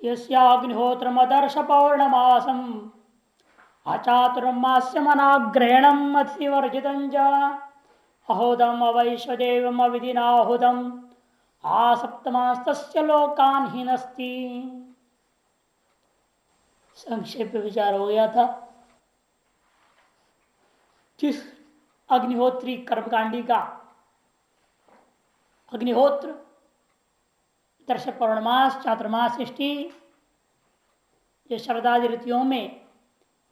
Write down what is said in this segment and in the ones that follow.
यस्याग्निहोत्रमदर्श पौर्णमासम अचातुर्मास्य मनाग्रहणम अतिवर्जितं च अहोदम अवैश्वदेवम अविधिनाहुदम आसप्तमास्तस्य लोकान हीनस्ति। संक्षेप विचार हो गया था। जिस अग्निहोत्री कर्मकांडी का अग्निहोत्र दर्श पौर्णमास चातुर्मास सृष्टि जो शरदादि ऋतुओं में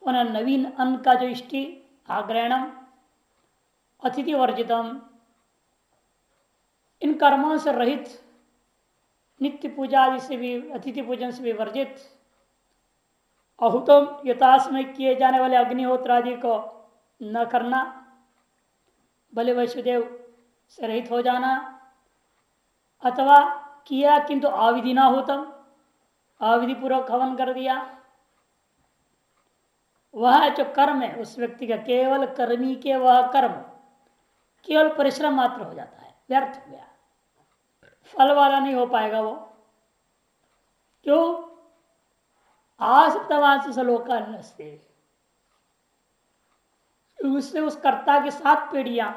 उन नवीन अन्न का जो इष्टि आग्रहणम अतिथि वर्जितम इन कर्मों से रहित नित्य पूजा आदि से भी अतिथि पूजन से भी वर्जित अहुतम यथासमय किए जाने वाले अग्निहोत्र आदि को न करना, भले वैश्वदेव से रहित हो जाना, अथवा किया किंतु आविधि ना होतम अविधि पूर्वक हवन कर दिया, वह जो कर्म है उस व्यक्ति का केवल कर्मी के वह कर्म केवल परिश्रम मात्र हो जाता है, व्यर्थ हो गया, फल वाला नहीं हो पाएगा वो। क्यों? आसक्तवास से लोकान से उससे उस कर्ता की 7 पीढ़ियां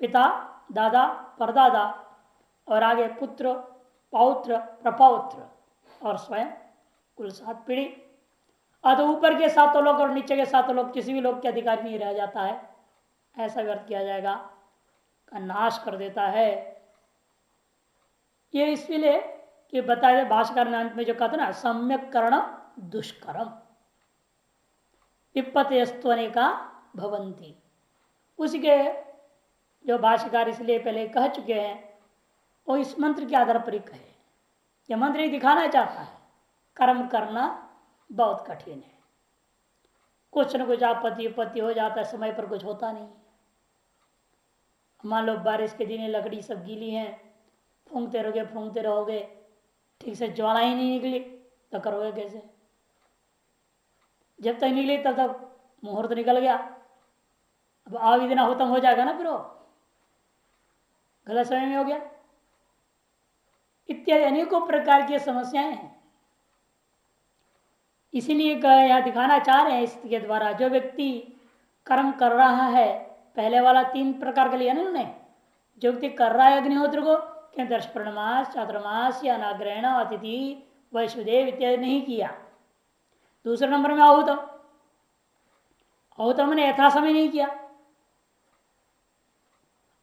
पिता दादा परदादा और आगे पुत्र पौत्र प्रपौत्र और स्वयं कुल 7 पीढ़ी। अतः ऊपर के 7 लोग और नीचे के 7 लोग किसी भी लोग के अधिकार नहीं रह जाता है, ऐसा व्यर्थ किया जाएगा का नाश कर देता है। ये इसलिए कि बताया भाष्यकार ने अंत में जो कहते ना सम्यक कर्ण दुष्कर्म विपत्तिस्तने का भवंती, उसके जो भाष्यकार इसलिए पहले कह चुके हैं वो इस मंत्र के आधार पर ही कहे। यह मंत्र ही दिखाना चाहता है कर्म करना बहुत कठिन है, कुछ न कुछ आपत्ति उपत्ति हो जाता है, समय पर कुछ होता नहीं। मान लो बारिश के दिन लकड़ी सब गीली है, फूंकते रहोगे ठीक से ज्वाला ही नहीं निकली तो करोगे कैसे? जब तक निकली तब तक मुहूर्त निकल गया, अब आविदिना होतम हो जाएगा ना, फिर वो गलत समय में हो गया। इत्यादि अनेकों प्रकार की समस्याएं हैं। इसीलिए यह दिखाना चाह रहे हैं इसके द्वारा जो व्यक्ति कर्म कर रहा है, पहले वाला 3 प्रकार का लिया ना उन्होंने, जो व्यक्ति कर रहा है अग्निहोत्र को क्या दर्श पूर्णमास चातुर्मास या अनाग्रहण अतिथि वैश्वदेव इत्यादि नहीं किया। दूसरे नंबर में आहुतम ने यथा समय नहीं किया,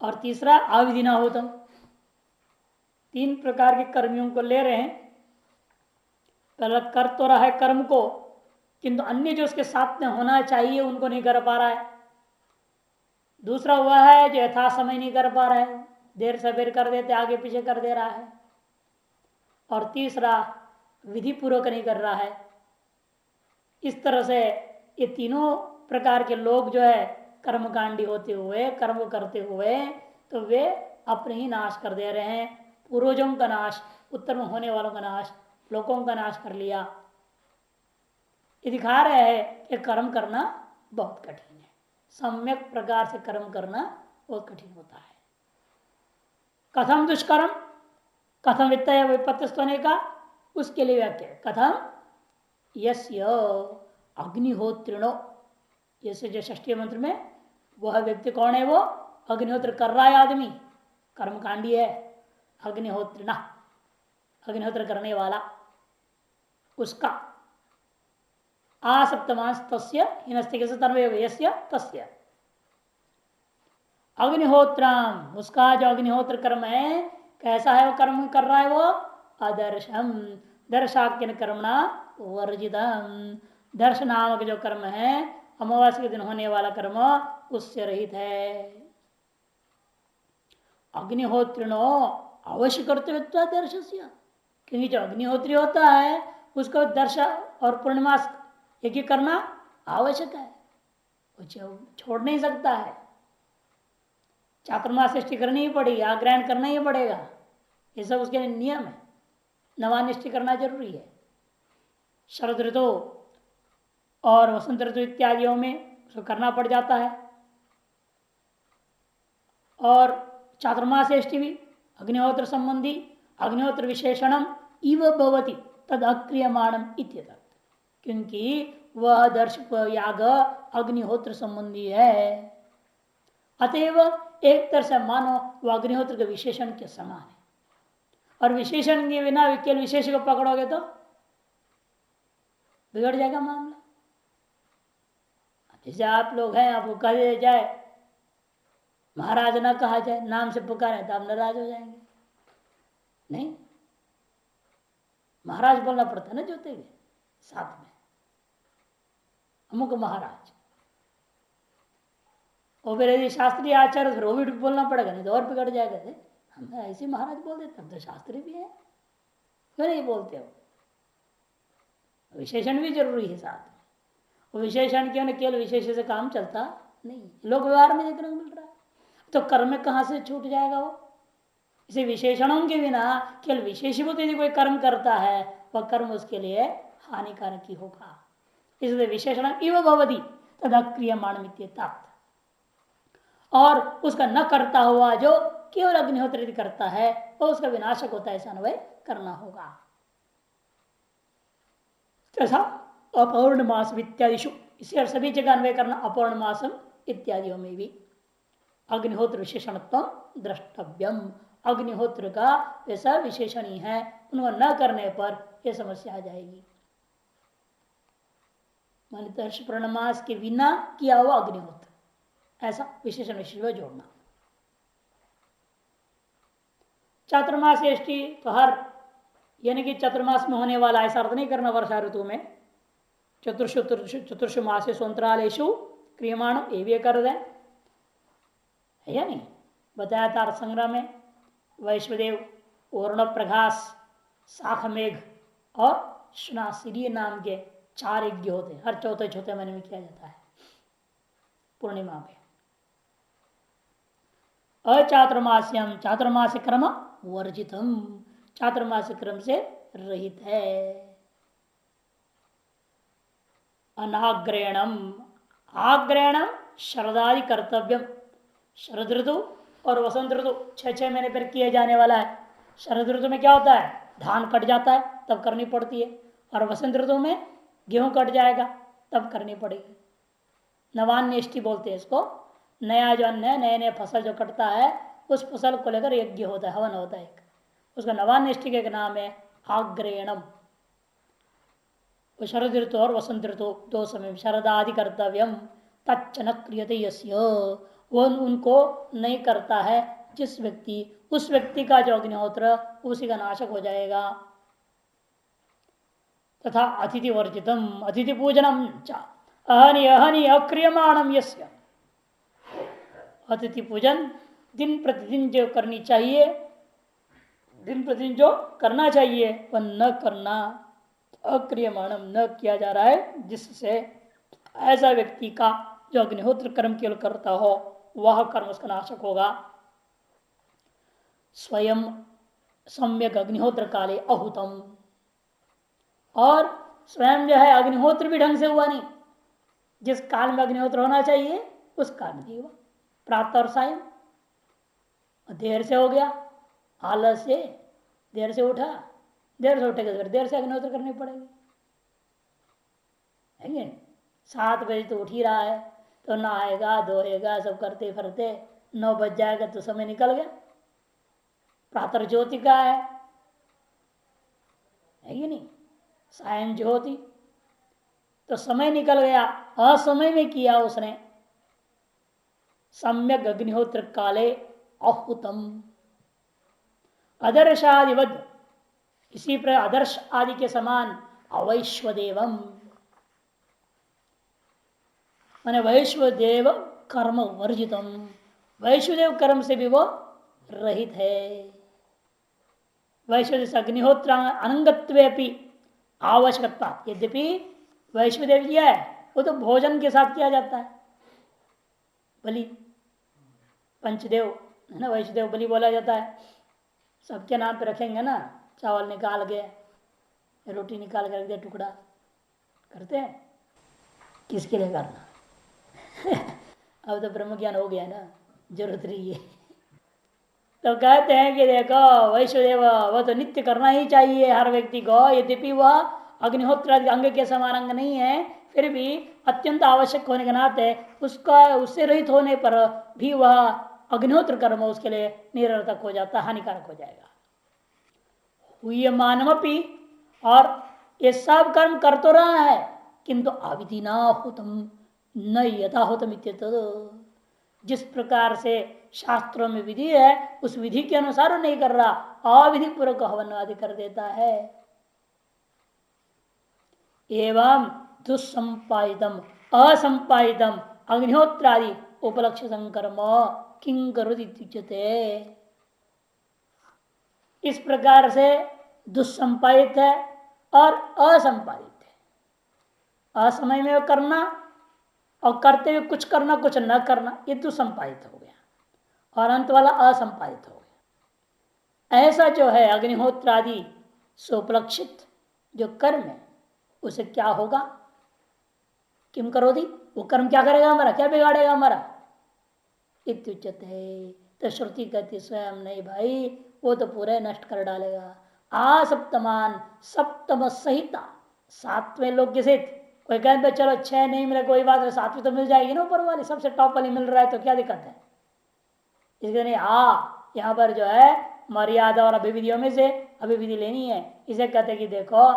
और तीसरा आविधिना आहुतम। 3 प्रकार के कर्मियों को ले रहे हैं। पहले कर तो रहा है कर्म को, किंतु अन्य जो उसके साथ में होना चाहिए उनको नहीं कर पा रहा है। दूसरा हुआ है जो यथा समय नहीं कर पा रहा है, देर सबेर कर देते आगे पीछे कर दे रहा है। और तीसरा विधि पूर्वक नहीं कर रहा है। इस तरह से ये तीनों प्रकार के लोग जो है कर्मकांडी होते हुए कर्म करते हुए तो वे अपने ही नाश कर दे रहे हैं। पूर्वजों का नाश, उत्तर में होने वालों का नाश, लोगों का नाश कर लिया। ये दिखा रहे हैं कि कर्म करना बहुत कठिन है, सम्यक प्रकार से कर्म करना बहुत कठिन होता है। कथम दुष्कर्म, कथम वित्तय विपत्तिस्थ होने का, उसके लिए व्याख्या कथम यस्य अग्निहोत्रिणो, जैसे जो षष्ठी मंत्र में वह व्यक्ति कौन है, वो अग्निहोत्र कर रहा है आदमी, कर्मकांडी है, अग्निहोत्रिणा अग्निहोत्र करने वाला, उसका आसप्तमांस तस्य हिनस्ति के यस्य तस्य अग्निहोत्रम, उसका जो अग्निहोत्र कर्म है कैसा है, वो कर्म कर रहा है वो अदर्शम दर्शाख्यन कर्मणा वर्जितम, दर्श नामक जो कर्म है अमावास्या के दिन होने वाला कर्म उससे रहित है। अग्निहोत्रिणो अवश्य कर्तव्य दर्शस्य, क्योंकि जो अग्निहोत्री होता है उसको दर्श और पूर्णिमास एक ही करना आवश्यक है, छोड़ नहीं सकता है। चातुर्मास सृष्टि करनी ही पड़ेगी, आग्रहण करना ही पड़ेगा, ये सब उसके लिए नियम है। नवानिष्टि करना जरूरी है। शरद ऋतु और वसंत ऋतु इत्यादियों में उसको करना पड़ जाता है। और चातुर्मास सृष्टि भी अग्निहोत्र संबंधी अग्निहोत्र विशेषणम इव भवति, तद अक्रियमाणम इत्यर्थ, क्योंकि वह दर्श याग अग्निहोत्र संबंधी है। अतएव एक तरह से मानो वह अग्निहोत्र के विशेषण के समान है, और विशेषण के बिना केवल विशेष को पकड़ोगे तो बिगड़ जाएगा मामला। जैसे आप लोग हैं, आपको कहा जाए महाराज ना कहा जाए, नाम से पुकारे तो आप नाराज हो जाएंगे। नहीं, महाराज बोलना पड़ता है ना जोते हुए साथ में, अमुक महाराज। और फिर यदि शास्त्रीय आचार्य फिर वो भी बोलना पड़ेगा, नहीं तो और बिगड़ जाएगा। हम ऐसे महाराज बोल देते, हम तो शास्त्री भी है, क्यों नहीं बोलते हो? विशेषण भी जरूरी है साथ में। वो विशेषण क्यों नहीं, केवल विशेष से काम चलता नहीं, लोक व्यवहार में देखने को मिल रहा है। तो कर्म में कहां से छूट जाएगा वो? इसे विशेषणों के बिना केवल विशेषभूत यदि कोई कर्म करता है, वह कर्म उसके लिए हानिकारक ही होगा। इसलिए विशेषण इव भवति तदा क्रियमाण, और उसका न करता हुआ जो केवल अग्निहोत्र करता है वो उसका विनाशक होता है, ऐसा अन्वय करना होगा। तथा अपौर्णमास इत्यादिशु, इसी और सभी जगह अन्वय करना अपौर्णमासम इत्यादियों में भी अग्निहोत्र विशेषणत्व द्रष्टव्यम। अग्निहोत्र का ऐसा विशेषण ही है, उनको न करने पर यह समस्या आ जाएगी। मान दर्श पूर्णमास के बिना किया हुआ अग्निहोत्र, ऐसा विशेषण विशेष जोड़ना। चातुर्मास एष्टि तो हर, यानी कि चतुर्मास में होने वाला, ऐसा अर्थ नहीं करना वर्षा ऋतु में। चतुर्षु मासे स्वंतरालेशु क्रियमाण, ये भी कर दें, है या नहीं? बताया था संग्रह में, वैश्वदेव, ओर्ण प्रघास, साखमेघ और शुनासिरी नाम के 4 यज्ञ होते हैं, हर चौथे चौथे महीने में किया जाता है पूर्णिमा में। अचातुर्मास्यम, चातुर्मास क्रम वर्जितम, चातुर्मास क्रम से रहित है। अनाग्रहणम, आग्रहणम शरदादि कर्तव्यम, शरद ऋतु और वसंत ऋतु 6-6 महीने पर किया जाने वाला है। शरद ऋतु में क्या होता है, धान कट जाता है तब करनी पड़ती है, और वसंत ऋतु में गेहूं कट जाएगा तब करनी पड़ेगी। नवान्येष्टि बोलते हैं इसको, नया जो अन्न है, नए नए फसल जो कटता है उस फसल को लेकर यज्ञ होता है, हवन होता है एक, उसका नवान्येष्टि का एक नाम है आग्रहणम। शरद ऋतु और वसंत ऋतु 2 समय शरदादि कर्तव्यम तच्च न क्रियते यस्य, वो उनको नहीं करता है जिस व्यक्ति, उस व्यक्ति का जो अग्निहोत्र उसी का नाशक हो जाएगा। तथा अतिथि वर्जितम, अतिथि पूजनम च अहनि अहनि अक्रियमाणम यस्य, अतिथि पूजन दिन प्रतिदिन जो करनी चाहिए, दिन प्रतिदिन जो करना चाहिए वह न करना, अक्रियमाणम न किया जा रहा है, जिससे ऐसा व्यक्ति का जो अग्निहोत्र कर्म केवल करता हो वह कर्म उसका नाशक होगा। स्वयं सम्यक अग्निहोत्र काले अहुतम, और स्वयं जो है अग्निहोत्र भी ढंग से हुआ नहीं, जिस काल में अग्निहोत्र होना चाहिए उस काल में नहीं हुआ। प्रातः और सायं देर से हो गया, आलस से देर से उठा, देर से उठेगा फिर देर से अग्निहोत्र करनी पड़ेगी। 7 बजे तो उठ ही रहा है, तो नहाएगा धोएगा सब करते फिरते 9 बज जाएगा तो समय निकल गया। प्रातः ज्योति का है कि नहीं, सायं ज्योति, तो समय निकल गया, असमय में किया उसने। सम्यक अग्निहोत्र काले अहुतम, आदर्शादिवद, इसी पर आदर्श आदि के समान अवैश्वदेवम, माने वैश्वदेव कर्म वर्जितम, वैश्वदेव कर्म से भी वो रहित है। वैश्वदेव अग्निहोत्र अनंगत्वेपि आवश्यकता, यद्यपि वैश्वदेव किया है वो तो भोजन के साथ किया जाता है, बलि पंचदेव है ना, वैश्वदेव बलि बोला जाता है। सबके नाम पे रखेंगे ना, चावल निकाल के रोटी निकाल कर रख दिया टुकड़ा, करते हैं किसके लिए करना अब तो ब्रह्म ज्ञान हो गया ना, जरूरत नहीं है। तो कहते हैं कि देखो वैश्वदेव वह तो नित्य करना ही चाहिए हर व्यक्ति को, यद्यपि वह अग्निहोत्र अंग के समान अंग नहीं है, फिर भी अत्यंत आवश्यक होने के नाते उसका उससे रहित होने पर भी वह अग्निहोत्र कर्म उसके लिए निरर्थक हो जाता, हानिकारक हो जाएगा। हुई मानवपी, और ये सब कर्म कर तो रहा है किंतु अविधि ना होतम न यथा होतम, जिस प्रकार से शास्त्रों में विधि है उस विधि के अनुसार नहीं कर रहा, अविधि पूर्वक हवन आदि कर देता है। एवं दुस्संपादितम असंपादितम अग्निहोत्रादि उपलक्ष्य संकर्म किं करोति। इस प्रकार से दुस्संपादित है और असंपादित है, असमय में करना और करते हुए कुछ करना कुछ न करना, ये दुस्संपादित हो गया, और अंत वाला असंपादित हो गया। ऐसा जो है अग्निहोत्र आदि सोपलक्षित जो कर्म है उसे क्या होगा, किम करो दी, वो कर्म क्या करेगा हमारा, क्या बिगाड़ेगा हमारा, इत्युच्यते। तो श्रुति कहती स्वयं नहीं भाई, वो तो पूरे नष्ट कर डालेगा। आसप्तमान सप्तम संहिता, सातवें लोग के सहित, कोई कहते चलो 6 नहीं मिले कोई बात नहीं, 7वीं तो मिल जाएगी ना, ऊपर वाली सबसे टॉप वाली मिल रहा है तो क्या दिक्कत है। इसलिए नहीं, हाँ यहाँ पर जो है मर्यादा और अभिविधियों में से अभिविधि लेनी है। इसे कहते कि देखो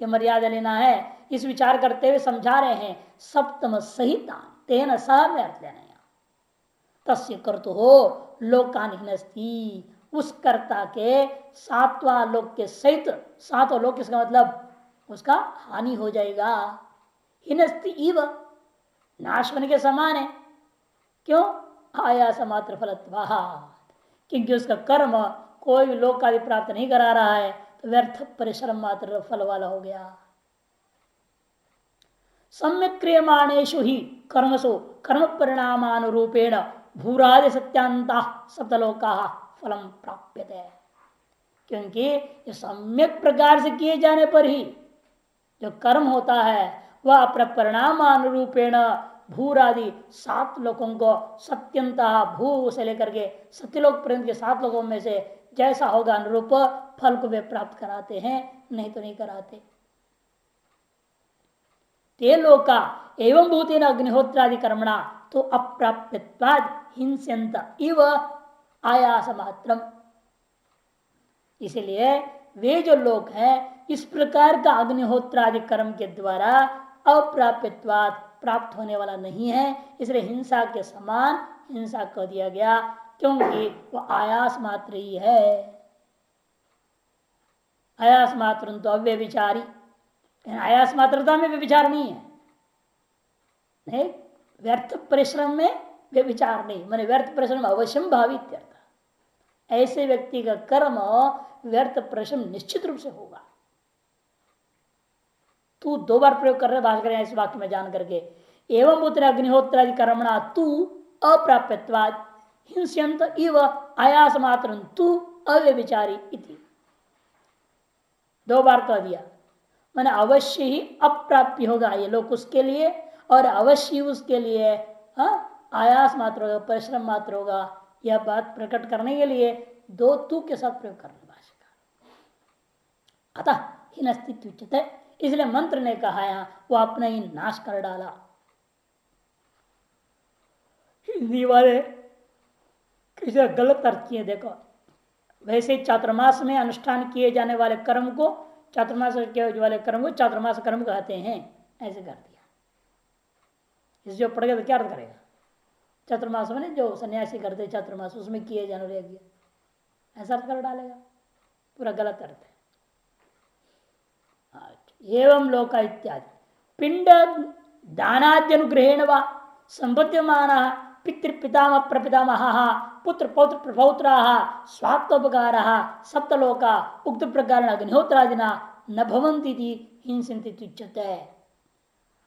कि मर्यादा लेना है, इस विचार करते हुए समझा रहे हैं। सप्तम संहिता तेन सह में अर्थ लेना, तस्य कर्तु हो लोकानिस्ती, उस कर्ता के सातवां लोक के सहित, सातों लोक इसका मतलब उसका हानि हो जाएगा। हिनस्ति इव, नाश होने के समान है। क्यों, आयास मात्र फलत्वा, क्योंकि उसका कर्म कोई भी लोक आदि प्राप्त नहीं करा रहा है, तो व्यर्थ परिश्रम मात्र फल वाला हो गया। सम्यक क्रियमाणेषु ही कर्मसु कर्म परिणामानुरूपेण भूरादि सत्यांता सप्तलोका फलम प्राप्यते, क्योंकि ये सम्यक प्रकार से किए जाने पर ही जो कर्म होता है वह अपने परिणामानुरूपेण भूरादि 7 लोकों को सत्यंता, भू से लेकर के सत्यलोक पर्यंत के 7 लोकों में से जैसा होगा अनुरूप फल को वे प्राप्त कराते हैं, नहीं तो नहीं कराते। ते लोका एवं भूतेन अग्निहोत्रादि कर्मणा तो अप्राप्यत्वाद हिंस्यन्त इव आयास मात्रम, इसलिए वे जो लोग हैं इस प्रकार का अग्निहोत्रादि कर्म के द्वारा अप्राप्यत्वाद प्राप्त होने वाला नहीं है, इसलिए हिंसा के समान हिंसा कर दिया गया, क्योंकि वह आयास मात्र ही है। आयास मात्र तो अव्यभिचारी, आयास मात्रता में विचार नहीं है, नहीं व्यर्थ परिश्रम में वे विचार नहीं, मैंने व्यर्थ परिश्रम अवश्यम भावित, ऐसे व्यक्ति का कर्म व्यर्थ परिश्रम निश्चित रूप से होगा। तू 2 बार प्रयोग कर रहे बात करें इस वाक्य में जान करके, एवं पुत्र अग्निहोत्रादि कर्मणा तू अप्राप्यत्वाद हिंस्यंत इव आयास मात्र तू अव्यभिचारी इति 2 बार कह दिया, मैंने अवश्य ही अप्राप्य होगा ये लोग उसके लिए, और अवश्य उसके लिए आयास मात्र होगा, परिश्रम मात्र होगा। यह बात प्रकट करने के लिए 2 तू के साथ प्रयोग करने भाषा, अतः हिनस्तित्व, इसलिए मंत्र ने कहा यहाँ वो अपना ही नाश कर डाला। हिंदी वाले किसी गलत अर्थ किए, देखो वैसे चातुर्मास में अनुष्ठान किए जाने वाले कर्म को, चातुर्मास के वाले कर्म को चातुर्मास कर्म कहते हैं, ऐसे कर दिया। इस जो पढ़ेगा तो क्या अर्थ करेगा, चातुर्मास में जो सन्यासी करते चातुर्मास उसमें किए जाने वाले, ऐसा अर्थ कर डालेगा, पूरा गलत अर्थ है। एवं लोका इत्यादि पिंड दानाद्यनुग्रहेण व संपद्यमान पितृपितामह प्रपितामह पुत्र पौत्र प्रपौत्रा स्वात्मोपकार सप्तलोका उक्त प्रकार अग्निहोत्रादिना न भवंती हिंसन्ति तुच्यते।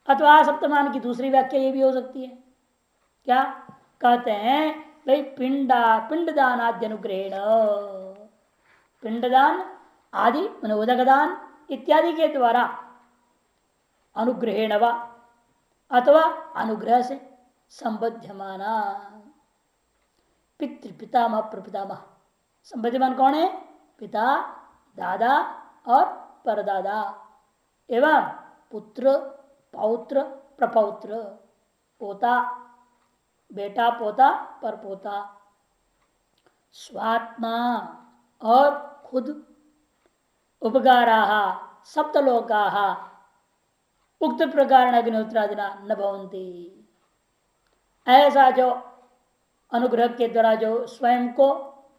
अथवा सप्तमान की दूसरी व्याख्या ये भी हो सकती है, क्या कहते हैं भाई, पिंडदान आदि अनुग्रहेण, पिंडदान आदि मन उदकदान इत्यादि के द्वारा अनुग्रहेण व अथवा अनुग्रह से संबध्यमाना, पितृ पितामह प्रपितामह। संबद्धमान कौन है? पिता, दादा और परदादा एवं पुत्र, पौत्र, प्रपौत्र, पोता, बेटा, पोता, परपोता, स्वात्मा और खुद, उपकारा सप्तलोका उक्त प्रकार अग्निहोत्रादिना न भवंती। ऐसा जो अनुग्रह के द्वारा जो स्वयं को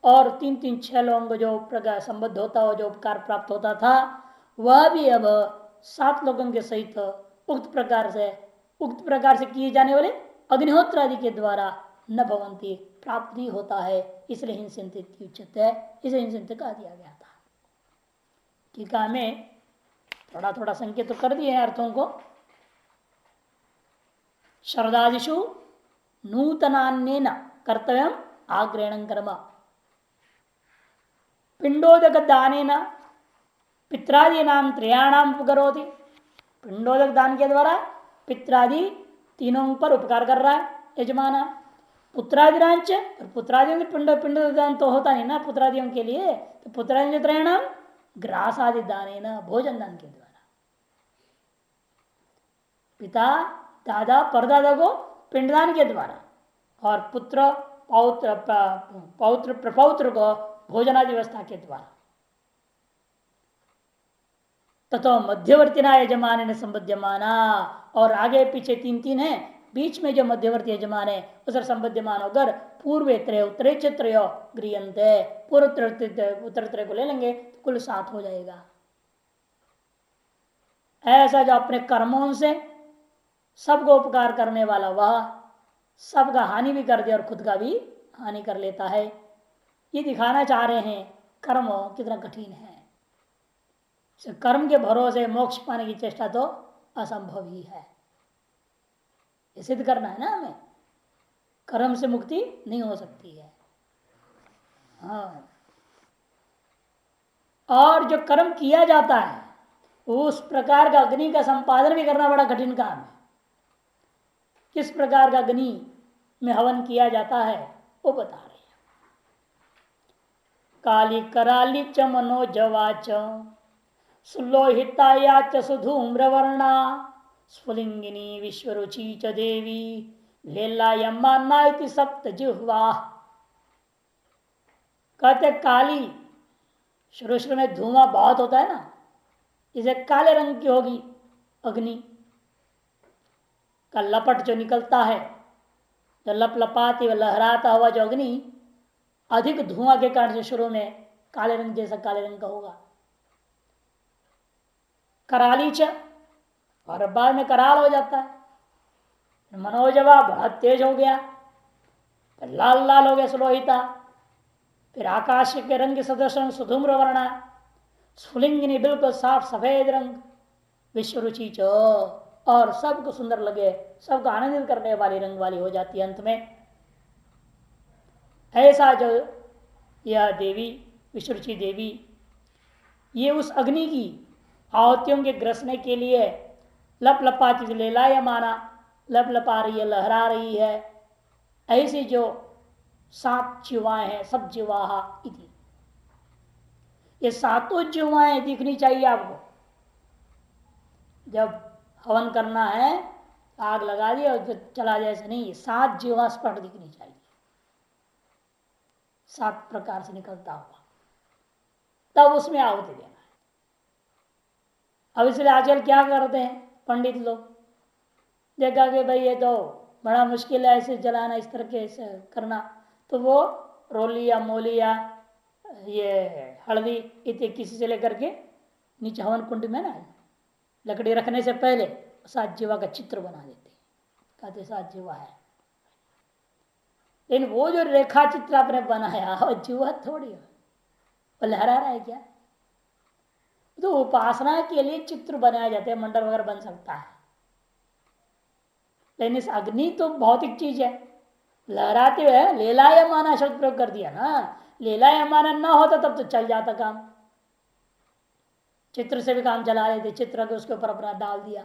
और तीन तीन छह लोगों को जो प्रकार संबद्ध होता हो, जो उपकार प्राप्त होता था, वह भी अब 7 लोगों के सहित उक्त प्रकार से किए जाने वाले अग्निहोत्र आदि के द्वारा न भवंती प्राप्त नहीं होता है। इसलिए हिंसित उच्चते है, इसे हिंसित कहा दिया गया था। टीका में थोड़ा थोड़ा संकेत तो कर दिए हैं अर्थों को। शरदादिषु नूतनान्येन कर्तव्यम आग्रहण कर्म, पिंडोदक दानेन पित्रादि नाम त्रयाणाम उपकरोति। पिंडोदक दान के द्वारा पित्रादि तीनों पर उपकार कर रहा है यजमाना। पुत्रादिरांच, और पुत्रादि पिंड दान तो होता नहीं ना पुत्रादियों के लिए, तो पुत्रादि त्रयाणाम ग्रास आदि दाने न भोजन दान के द्वारा पिता, दादा, परदादा को पिंडदान के द्वारा और पुत्र, पौत्र, प्रपौत्र को भोजनादि व्यवस्था के द्वारा। तथा मध्यवर्ती ना यजमान ने संबद्धमाना, और आगे पीछे 3 है, बीच में जो मध्यवर्ती यजमान है उस संबद्धमान होकर पूर्व त्रय उत्तरे त्रय गृहंते, पूर्व उत्तर त्रय को ले लेंगे तो कुल 7 हो जाएगा। ऐसा जो अपने कर्मों से सबको उपकार करने वाला, वह सबका हानि भी कर दे और खुद का भी हानि कर लेता है। ये दिखाना चाह रहे हैं कर्म कितना कठिन है। कर्म के भरोसे मोक्ष पाने की चेष्टा तो असंभव ही है। ये सिद्ध करना है ना हमें, कर्म से मुक्ति नहीं हो सकती है। हाँ, और जो कर्म किया जाता है उस प्रकार का अग्नि का संपादन भी करना बड़ा कठिन काम है। किस प्रकार का अग्नि में हवन किया जाता है वो बता रहे हैं। काली कराली च मनोजवाच सुलोहिताया च सुधूम्रवर्णा स्फुलिंगिनी विश्वरुचि च देवी लेलायमाना इति सप्त जिह्वा। कहते काली, शुरू में धुआं बहुत होता है ना, इसे काले रंग की होगी अग्नि का लपट जो निकलता है, जो लपलपाती व लहराता हुआ जो अग्नि अधिक धुआं के कारण से शुरू में काले रंग जैसा काले रंग का होगा। कराली च, और बाद में कराल हो जाता है। मनोजवा बहुत तेज हो गया, फिर लाल लाल हो गया सुलोहिता, फिर आकाश के रंग के सदृश सुधूम्र वर्णा, स्फुलिंगिनी बिल्कुल साफ सफेद रंग, विश्वरुचि चो, और सबको सुंदर लगे, सबको आनंदित करने वाली रंग वाली हो जाती है अंत में। ऐसा जो यह देवी विश्वरुचि देवी, ये उस अग्नि की आहुतियों के ग्रसने के लिए लपलपाती लेलायमाना, लपलपा रही है, लहरा रही है। ऐसी जो 7 जीवाएं हैं, सब जीवाहा इति, ये 7 जीवाएं दिखनी चाहिए आपको। जब हवन करना है आग लगा दी और चला जाए, ऐसे नहीं, 7 जीवा स्पष्ट दिखनी चाहिए, 7 प्रकार से निकलता हुआ, तब उसमें आहुति देना है। अब इसलिए आजकल क्या करते हैं पंडित लोग, देखा कि भाई ये तो बड़ा मुश्किल है ऐसे जलाना, इस तरह के करना, तो वो रोली या मोली या ये हल्दी इतने किसी से लेकर के नीचे हवन कुंड में ना लकड़ी रखने से पहले 7 जीवा का चित्र बना देते, कहते 7 जीवा है। लेकिन वो जो रेखा चित्र आपने बनाया वो जीवा थोड़ी है, वो लहरा रहा है क्या? तो उपासना के लिए चित्र बनाए जाते हैं, मंडल वगैरह बन सकता है, लेकिन इस अग्नि तो भौतिक चीज है, लहराते हुए लेलायमाना शब्द प्रयोग कर दिया ना, लेलायमाना ना होता तब तो चल जाता काम, चित्र से भी काम चला लेते, चित्र के उसके ऊपर अपना डाल दिया।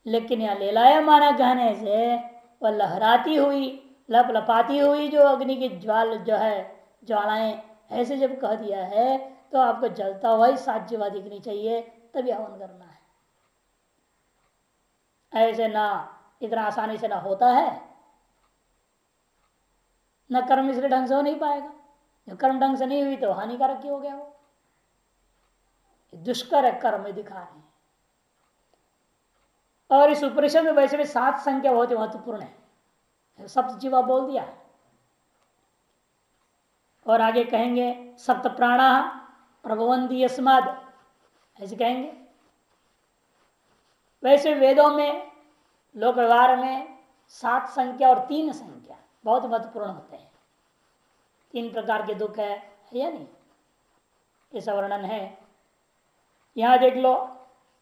लेकिन यह लेलायमाना कहने से वह लहराती हुई लपाती हुई जो अग्नि की ज्वाल जो है, ज्वालाएं, ऐसे जब कह दिया है तो आपको जलता हुआ ही 7 जीवा दिखनी चाहिए, तभी हवन करना है। ऐसे ना इतना आसानी से ना होता है, न कर्म इसलिए ढंग से हो नहीं पाएगा। जो कर्म ढंग से नहीं हुई तो हानिकारक ही हो गया वो, दुष्कर है कर्म दिखा रहे हैं। और इस उपनिषद में वैसे भी 7 संख्या बहुत ही महत्वपूर्ण है, सप्त जीवा बोल दिया है। और आगे कहेंगे सप्त प्राणा प्रभवंती यस्माद, ऐसे कहेंगे। वैसे वेदों में, लोक व्यवहार में 7 संख्या और 3 संख्या बहुत महत्वपूर्ण होते हैं। 3 प्रकार के दुख है या नहीं, ऐसा वर्णन है। यहां देख लो,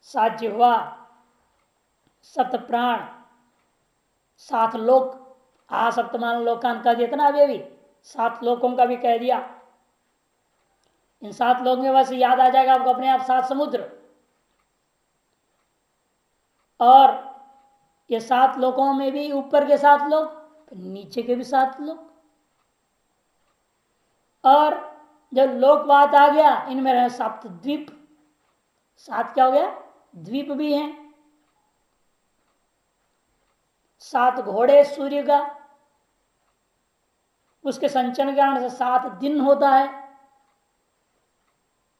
7 जिह्वा, 7 प्राण, 7 लोक, सप्तमान लोकान का दिया ना, अभी 7 लोकों का भी कह दिया। इन 7 लोकों में बस याद आ जाएगा आपको अपने आप 7 समुद्र, और ये 7 लोकों में भी ऊपर के 7 लोक, नीचे के भी 7 लोक, और जब लोकवात आ गया इनमें रहे 7 द्वीप। 7 क्या हो गया, द्वीप भी हैं। 7 घोड़े सूर्य का, उसके संचरण के कारण से 7 दिन होता है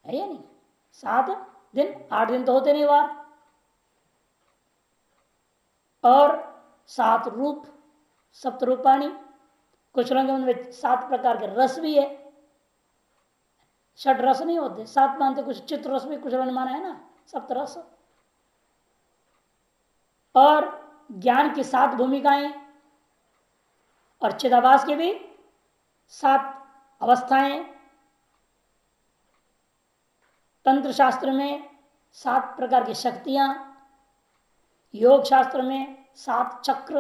या नहीं। 7 दिन, 8 दिन तो होते नहीं वार। और 7 रूप, सप्तरूपाणी, कुछ लोगों में 7 प्रकार के रस भी है। 6 रस नहीं होते, 7 मानते, कुछ चित्त रस भी कुछ लोगों ने माना है ना, सप्तरस। और ज्ञान की 7 भूमिकाएं, और चिदाभास की भी 7 अवस्थाएं। तंत्र शास्त्र में 7 प्रकार की शक्तियां, योग शास्त्र में 7 चक्र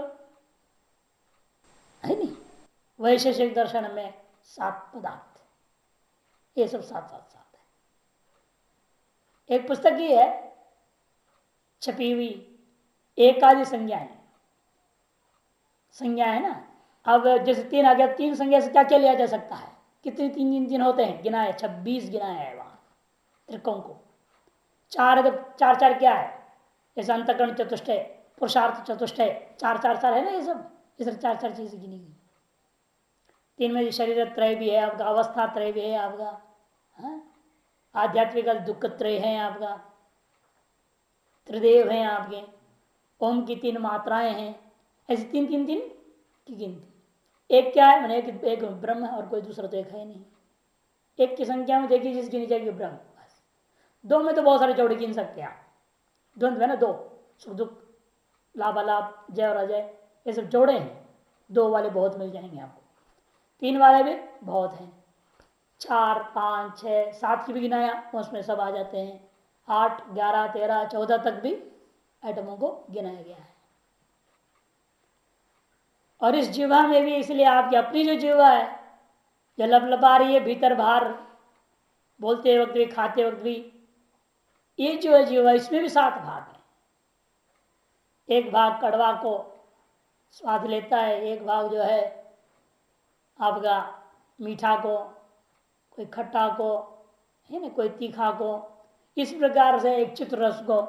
है नहीं, वैशेषिक दर्शन में 7 पदार्थ, ये सब 7 है। एक पुस्तक ही है छपी हुई, एकादि संज्ञा है ना। अब जैसे 3 आ गया, 3 संज्ञा से क्या क्या लिया जा सकता है, कितने 3 होते हैं, गिनाए 26 गिनाए है वहां त्रिकों को। 4 है तो 4 क्या है, जैसे अंतकरण चतुष्टय, पुरुषार्थ चतुष्टय, 4 है ना, ये सब इस 4 चीजें गिनी गई। 3 में शरीर त्रय भी है आपका, अवस्था त्रय भी है आपका, आध्यात्मिक दुख त्रय है आपका, त्रिदेव है आपके, ओम की 3 मात्राएं हैं, ऐसी 3 की गिनती। एक क्या है, मैंने एक ब्रह्म है और कोई दूसरा तो एक है नहीं। एक की संख्या में देखिए जिसकी गिनी जाएगी ब्रह्म, बस। 2 में तो बहुत सारे जोड़े गिन सकते हैं आप, द्वंद्व है ना, 2 सुख दुख, लाभ अलाभ, जय और अजय, ये सब जोड़े हैं। 2 वाले बहुत मिल जाएंगे आपको, 3 वाले भी बहुत हैं। 4, 5, 6, 7 की भी गिनाया, उसमें सब आ जाते हैं। 8, 11, 13, 14 तक भी एटमों को गिनाया गया है। और इस जीवा में भी इसलिए आपकी अपनी जो जीवा है, जो लपलपा रही है भीतर बाहर, बोलते वक्त भी खाते वक्त भी, ये जो है जीवा, इसमें भी 7 भाग है। एक भाग कड़वा को स्वाद लेता है, एक भाग जो है आपका मीठा को, कोई खट्टा को है ना, कोई तीखा को, इस प्रकार से एक चित्र रस को।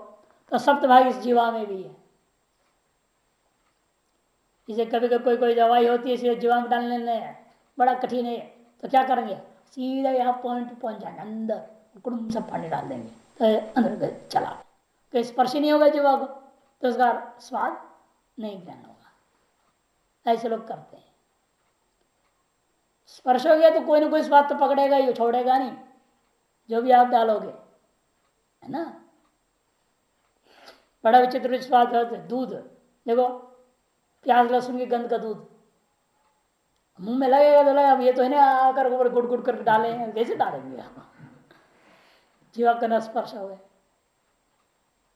तो सप्तभाग इस जीवा में भी है। इसे कभी कभी कोई दवाई होती है, इसे जीवा में डालने में बड़ा कठिन है, तो क्या करेंगे, सीधा यहाँ पॉइंट पहुंच जाएंगे अंदर, कुड़ुम सब पानी डाल देंगे तो अंदर चला, तो स्पर्श ही नहीं होगा जीवा को, तो उसका स्वाद नहीं ग्रहण होगा। ऐसे लोग करते हैं। स्पर्श हो गया तो कोई ना कोई स्वाद तो पकड़ेगा ही, छोड़ेगा नहीं, जो भी आप डालोगे, है ना। बड़ा विचित्र स्वाद होता है। दूध देखो, प्याज लहसुन की गंध का दूध मुंह में लगेगा तो लगेगा, अब ये तो है ना, आकर ऊपर गुड़ गुड़ करके डाले, कैसे डालेंगे आप, जीवा का न स्पर्श हो गए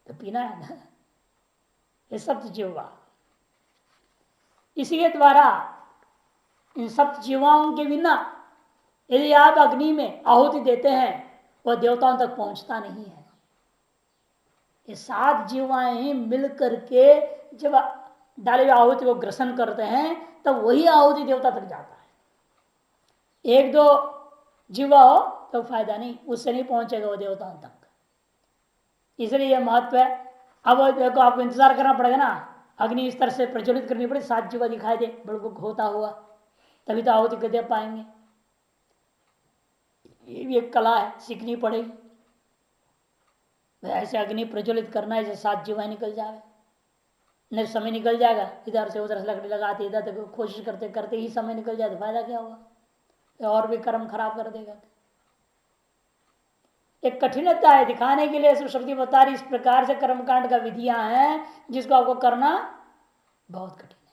तो पीना है ना, ये सब जीवा। इसी के द्वारा इन सब जीवाओं के बिना यदि आप अग्नि में आहुति देते हैं, वह देवताओं तक पहुंचता नहीं है। ये 7 जीवाएं मिल करके जब डाले हुए आहुति को ग्रसन करते हैं तब वही आहुति देवता तक जाता है। एक दो जीवा हो तो फायदा नहीं, उससे नहीं पहुंचेगा वो देवताओं तक। इसलिए यह महत्व है। अब देखो आपको इंतजार करना पड़ेगा ना, अग्नि इस तरह से प्रज्वलित करनी पड़ेगी, 7 जीवा दिखाई दे बुड़बुक होता हुआ, तभी तो आहुति को दे पाएंगे। ये भी एक कला है, सीखनी पड़ेगी। ऐसे अग्नि प्रज्वलित करना है जैसे 7 जीवा निकल जाए, नहीं समय निकल जाएगा, इधर से उधर से लकड़ी लगाते इधर तक कोशिश करते करते ही समय निकल जाए तो फायदा क्या होगा, और भी कर्म खराब कर देगा। एक कठिनता है दिखाने के लिए श्रुति बता रही, इस प्रकार से कर्मकांड का विधियां हैं जिसको आपको करना बहुत कठिन है।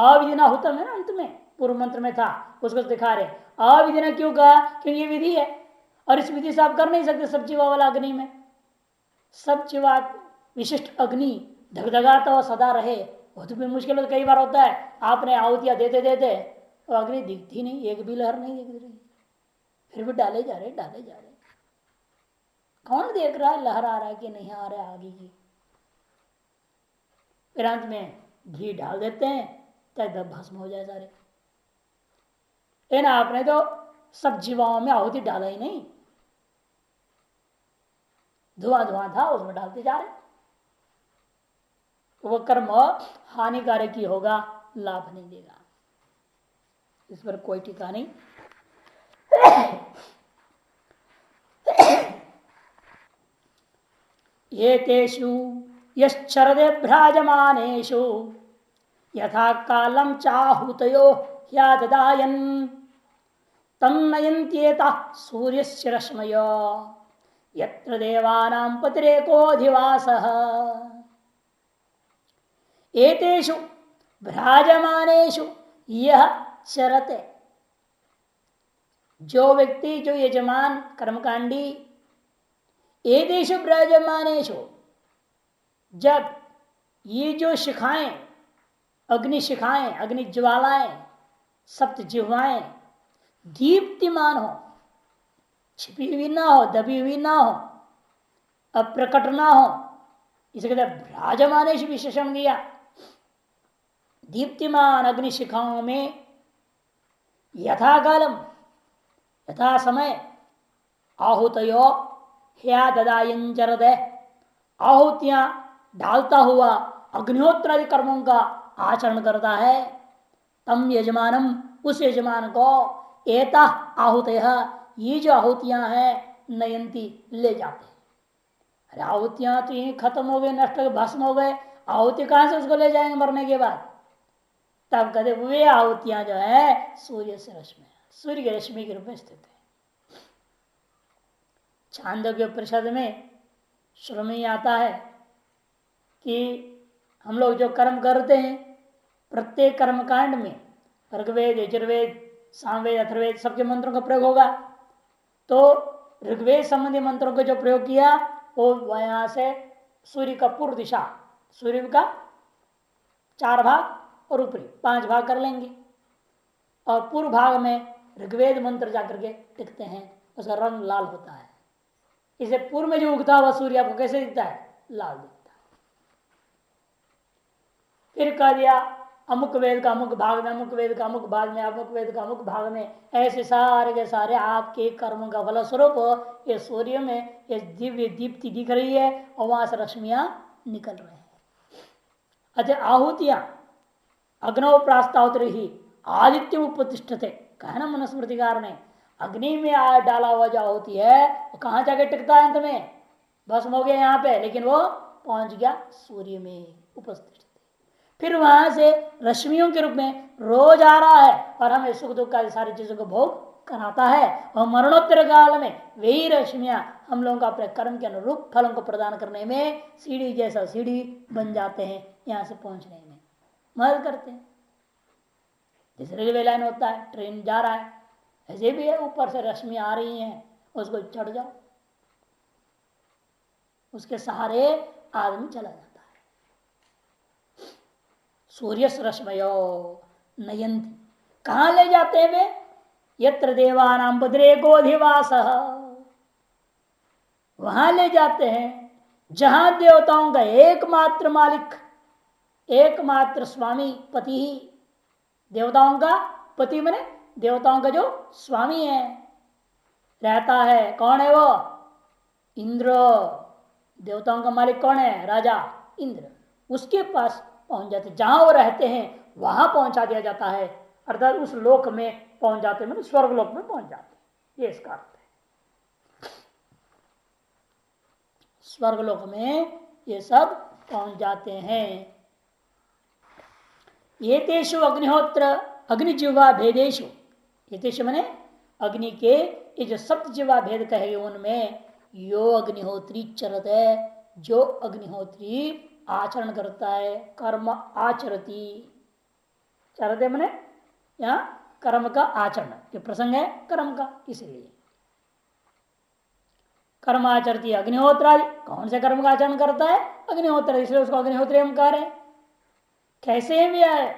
अविधिना हुतम है ना, अंत में पूर्व मंत्र में था, उसको दिखा रहे। अविधिना क्यों कहा, क्योंकि ये विधि है और इस विधि से आप कर नहीं सकते सब जीवा वाला अग्नि में। सब जीवा विशिष्ट अग्नि धगधगाता हुआ सदा रहे, वो तो भी मुश्किल तो कई बार होता है। आपने आहुतियां देते देते तो अग्नि दिखती नहीं, एक भी लहर नहीं दिख रही, फिर भी डाले जा रहे डाले जा रहे। कौन देख रहा है लहर आ रहा है कि नहीं आ रहा है आगे की। फिर अंत में घी डाल देते हैं तब भस्म हो जाए सारे। लेकिन आपने तो सब जीवाओं में आहुति डाला ही नहीं, धुआं धुआं था उसमें डालते जा रहे, वो कर्म हानिकारक ही होगा, लाभ नहीं देगा। इस पर कोई टीका नहीं। ये तेषु यश्चरदे भ्राजमानेषु यथा कालम चाहुतयो ह्याददायन् तन्नयन्त्येता सूर्यस्य रश्मयो यत्र देवानां पतिरेकोऽधिवासः। एतेषु भ्राजमानेषु यह चरते, जो व्यक्ति जो यजमान कर्मकांडी, एतेषु भ्राजमानेषु, जब ये जो शिखाएं अग्नि शिखाएं अग्नि ज्वालाएं सप्त जिह्वाएं दीप्तिमान हो, छिपी हुई ना हो, दबी हुई ना हो, अप्रकट ना हो, इसे कहते भ्राजमानेषु विशेषण दिया। दीप्तिमान अग्नि शिखाओं में यथा कालम यथा समय आहुतयो ह्या ददायंचरद, आहुतियां डालता हुआ अग्निहोत्र आदि कर्मों का आचरण करता है। तम यजमानम, उस यजमान को एता आहुतय, ये जो आहुतियां हैं नयंती ले जाते हैं। अरे आहुतियां तो यही खत्म हो गए, नष्ट हो गए, भस्म हो गए, आहुति कहां से उसको ले जाएंगे मरने के बाद। तब कहते वे आहुतियां जो है सूर्य से रश्मि, सूर्य की रश्मि के रूप में स्थित है। छांदोग्य उपनिषद में श्रम में आता है कि हम लोग जो कर्म करते हैं प्रत्येक कर्मकांड में ऋग्वेद यजुर्वेद सामवेद अथर्वेद सबके मंत्रों का प्रयोग होगा। तो ऋग्वेद संबंधी मंत्रों का जो प्रयोग किया वो वहां से सूर्य का पूर्व दिशा, सूर्य का 4 भाग और ऊपरी 5 भाग कर लेंगे और पूर्व भाग में ऋग्वेद मंत्र जाकर के टिकते हैं, उसका रंग लाल होता है। इसे पूर्व में जो उगता हुआ सूर्य आपको कैसे दिखता है, लाल दिखता है। फिर कह दिया अमुक वेद का अमुक भाग में, अमुक वेद का अमुक भाग में, अमुक वेद का अमुक भाग में, ऐसे सारे के सारे आपके कर्म का फलस्वरूप ये सूर्य में ये दिव्य दीप्ति दिख रही है और वहां से रश्मियां निकल रहे हैं। अतः आहुतियां अग्नौ प्रास्तावत ही आदित्य उपतिष्ठते, कहना मनुस्मृतिकार ने, अग्नि में डाला हुआ जो आहुति है वो कहां जाके टिकता है, अंत में भस्म हो गया यहाँ पे, लेकिन वो पहुंच गया सूर्य में उपस्थित। फिर वहां से रश्मियों के रूप में रोज आ रहा है और हमें सुख दुख का सारी चीजों को भोग कराता है और मरणोत्तर काल में वही रश्मियां हम लोगों को अपने कर्म के अनुरूप फलों को प्रदान करने में सीढ़ी जैसा सीढ़ी बन जाते हैं, यहाँ से पहुंचने में मदद करते हैं। जैसे रेलवे लाइन होता है, ट्रेन जा रहा है, ऐसे भी है, ऊपर से रश्मि आ रही हैं, उसको चढ़ जाओ, उसके सहारे आदमी चला जाता है। सूर्य रश्मयो नयंती, कहां ले जाते हैं वे, यत्र देवानां बद्रेकोधिवास, वहां ले जाते हैं जहां देवताओं का एकमात्र मालिक एकमात्र स्वामी पति ही, देवताओं का पति माने देवताओं का जो स्वामी है, रहता है। कौन है वो? इंद्र। देवताओं का मालिक कौन है? राजा इंद्र। उसके पास पहुंच जाते, जहां वो रहते हैं वहां पहुंचा दिया जाता है, अर्थात उस लोक में पहुंच जाते, मतलब स्वर्ग लोक में पहुंच जाते, ये इसका अर्थ है। स्वर्ग लोक में ये सब पहुंच जाते हैं। ये तेषु अग्निहोत्र अग्निजीवा भेदेशु, ये तेषु मने अग्नि के ये जो सप्तजीवा भेद कहे उनमें यो अग्निहोत्री चरत है, जो अग्निहोत्री आचरण करता है, कर्म आचरती। चरते मने यहाँ कर्म का आचरण, ये प्रसंग है कर्म का, इसलिए कर्म आचरती अग्निहोत्रादि। कौन से कर्म का आचरण करता है? अग्निहोत्र, इसलिए उसको अग्निहोत्री हम कह रहे हैं। कैसे भी आए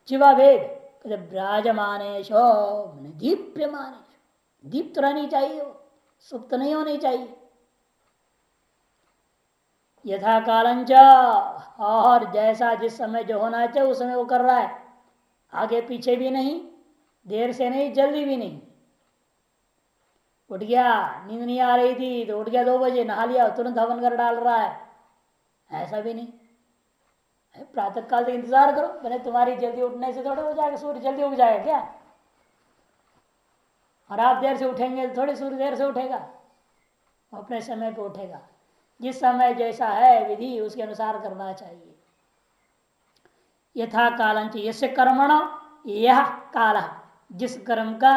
जीवा भेद, विराजमानेश दीप्यमानेश, दीप्त रहनी चाहिए, वो सुप्त नहीं होनी चाहिए। यथा कालंच, और जैसा जिस समय जो होना चाहिए उस समय वो कर रहा है, आगे पीछे भी नहीं, देर से नहीं, जल्दी भी नहीं। उठ गया, नींद नहीं आ रही थी तो उठ गया 2 बजे, नहा लिया, तुरंत हवन कर डाल रहा है, ऐसा भी नहीं। प्रातः काल तक इंतजार करो, मैंने तुम्हारी जल्दी उठने से थोड़ा हो जाएगा, सूर्य जल्दी उग जाएगा क्या? और आप देर से उठेंगे तो थोड़ी सूर्य देर से उठेगा, अपने समय पे उठेगा। जिस समय जैसा है विधि उसके अनुसार करना चाहिए। यथा कालंच यस्य कर्मण, यह काल, जिस कर्म का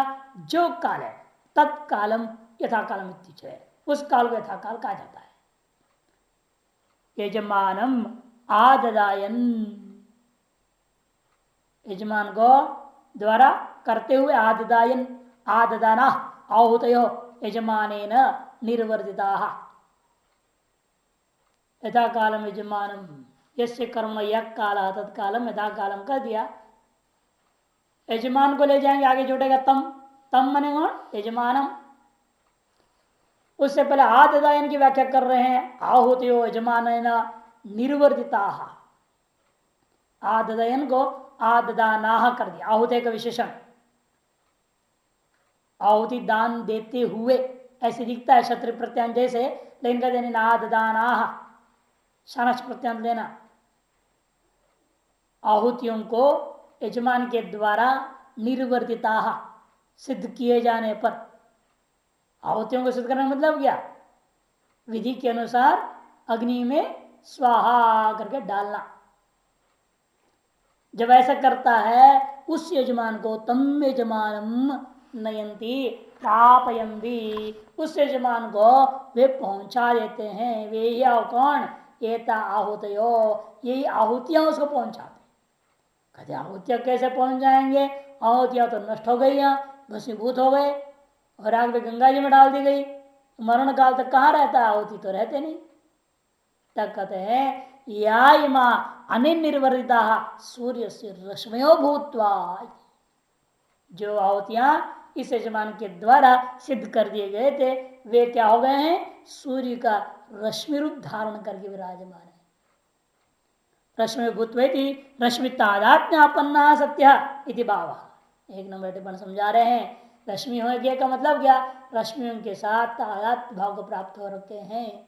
जो काल है, तत्कालम यथा कालम है, उस काल को यथा काल कहा जाता है। यजमानम आददायन, यजमान को द्वारा करते हुए, आददायन आददाना आहुतयो यजमानेन निर्वर्तिता। यथा कालम यजमानम, यस्य कर्म यह काल तत्कालम यथा कालम कर दिया। यजमान को ले जाएंगे, आगे जुटेगा तम, तम मने कौन? यजमानम। उससे पहले आददायन की व्याख्या कर रहे हैं, आहुतयो यजमान निर्वर्तिता। आददायन को आददानाह कर दिया, आहुति का विशेषण, आहुति दान देते हुए ऐसे दिखता है क्षत्रि प्रत्यांत जैसे, लेकिन कहते हैं आददानाह, शानच प्रत्यांत लेना। आहुतियों को यजमान के द्वारा निर्वर्तिता, सिद्ध किए जाने पर। आहुतियों को सिद्ध करने का मतलब क्या? विधि के अनुसार अग्नि में स्वाहा करके डालना। जब ऐसा करता है उस यजमान को तम यजमानम नयंती प्रापयंती, उस यजमान को वे पहुंचा देते हैं। वे या कौन? एता आहुतयो, यही आहुतियां उसको पहुंचाते। कहते आहुतियां कैसे पहुंच जाएंगे? आहुतियां तो नष्ट हो गई, भस्मीभूत हो गए और आग में गंगा जी में डाल दी गई, मरण काल तक कहाँ रहता है? आहुति तो रहते नहीं। तब कहते हैं या इमा अनिर्वर्तिता सूर्य से रश्मयो भूतवा, जो आहुतियां इस यजमान के द्वारा सिद्ध कर दिए गए थे वे क्या हो गए हैं? सूर्य का रश्मि रूप धारण करके विराजमान है। रश्मि भूतवेति रश्मि तादात्म्यापन्ना सत्य इति भाव। 1 नंबर टिप्पणी समझा रहे हैं। रश्मि हो गया का मतलब क्या? रश्मियों के साथ तादात्म्य भाव को प्राप्त हो रखे हैं,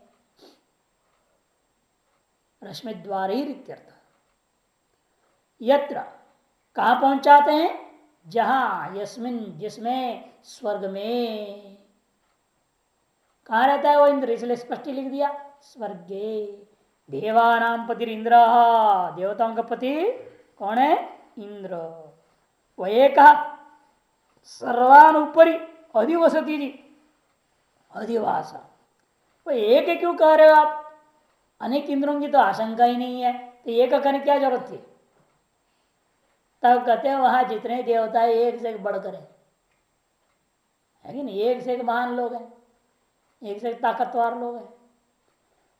रश्मि द्वारा ही इत्यर्थ। यत्र कहा पहुंचाते हैं? जहां, यस्मिन जिसमें, स्वर्ग में। कहा रहता है वो इंद्र? इसलिए स्पष्ट लिख दिया स्वर्गे। देवानाम पति इंद्र, देवताओं का पति कौन है? इंद्र। वह एक सर्वानुपरि अधिवसती जी, अधिवासा। वो एक क्यों कह रहे हो आप? अनेक इंद्रों की तो आशंका ही नहीं है, तो एक करने क्या जरूरत थी? तब कहते हैं वहां जितने देवता है एक से एक बढ़कर है कि नहीं? एक से एक महान लोग हैं, एक से एक ताकतवर लोग हैं,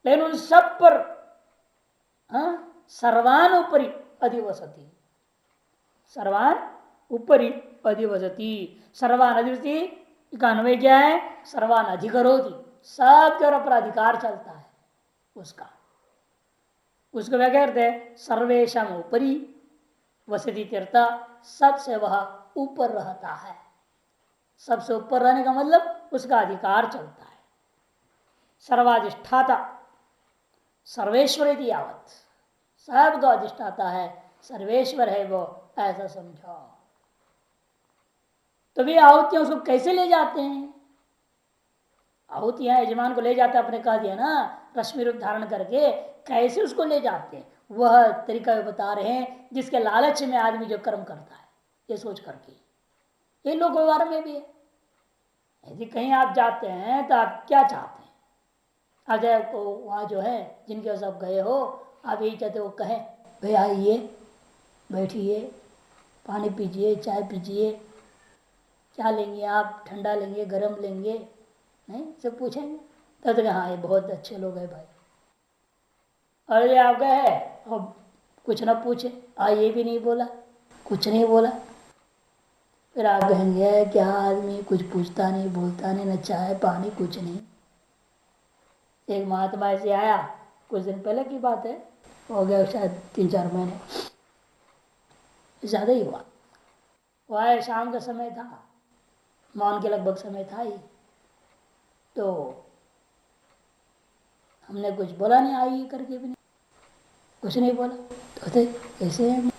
लेकिन उन सब पर सर्वानुपरि अधिवसती, सर्वान ऊपरी अधिवसती। सर्वान अधिवसती का अन्वय क्या है? सर्वान अधिकरोति, सबके ऊपर अधिकार चलता है उसका। उसको क्या कहते हैं? सर्वेशम ऊपरी वसति तीर्थ, सबसे वह ऊपर रहता है। सबसे ऊपर रहने का मतलब उसका अधिकार चलता है। सर्वाधिष्ठाता सर्वेश्वर यावत, सबका अधिष्ठाता है, सर्वेश्वर है वो, ऐसा समझो। तो वे आहुतियां उसको कैसे ले जाते हैं? आहुतियां यजमान को ले जाते, अपने कह दिया ना, रश्मि रूप धारण करके कैसे उसको ले जाते हैं, वह तरीका बता रहे हैं, जिसके लालच में आदमी जो कर्म करता है ये सोच करके। ये लोक व्यवहार में भी है। यदि कहीं आप जाते हैं तो आप क्या चाहते हैं? आप जाए को वहाँ जो है जिनके पास आप गए हो, आप यही चाहते हो कहें भाई आइए बैठिए, पानी पीजिए, चाय पीजिए, क्या लेंगे आप, ठंडा लेंगे, गरम लेंगे, नहीं सब पूछेंगे तब तक हाँ ये बहुत अच्छे लोग हैं भाई। और ये आप गए और कुछ ना पूछे, ये भी नहीं बोला, कुछ नहीं बोला, फिर आप कहेंगे क्या आदमी कुछ पूछता नहीं, बोलता नहीं, न चाय पानी कुछ नहीं। एक महात्मा ऐसे आया, कुछ दिन पहले की बात है, हो गया शायद 3-4 महीने, ज़्यादा ही हुआ। वो आया, शाम का समय था, मौन के लगभग समय था ही, तो हमने कुछ बोला नहीं, आई करके भी नहीं, कुछ नहीं बोला, तो ऐसे हैं।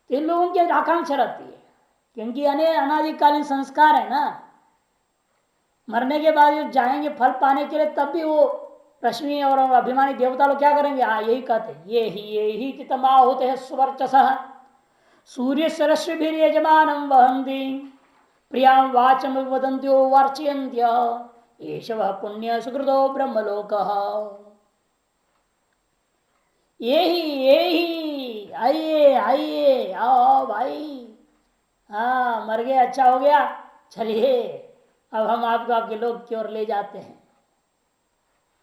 इन लोगों की आकांक्षा रहती है, क्योंकि अनादिकालीन संस्कार है ना, मरने के बाद जब जाएंगे फल पाने के लिए, तब भी वो रश्मि और अभिमानी देवता लोग क्या करेंगे? यही कहते, ये ही चितमाहुत है सुवर्चस सूर्य से रश्मि भी यजमानम वहंती प्रिया वाचम वदंत्यो वार्चयन्त्य एष वह पुण्य सुकृतो ब्रह्मलोक। यही आइए आइए, आओ भाई, हाँ मर गए, अच्छा हो गया, चलिए अब हम आपको आपके लोग की ओर ले जाते हैं।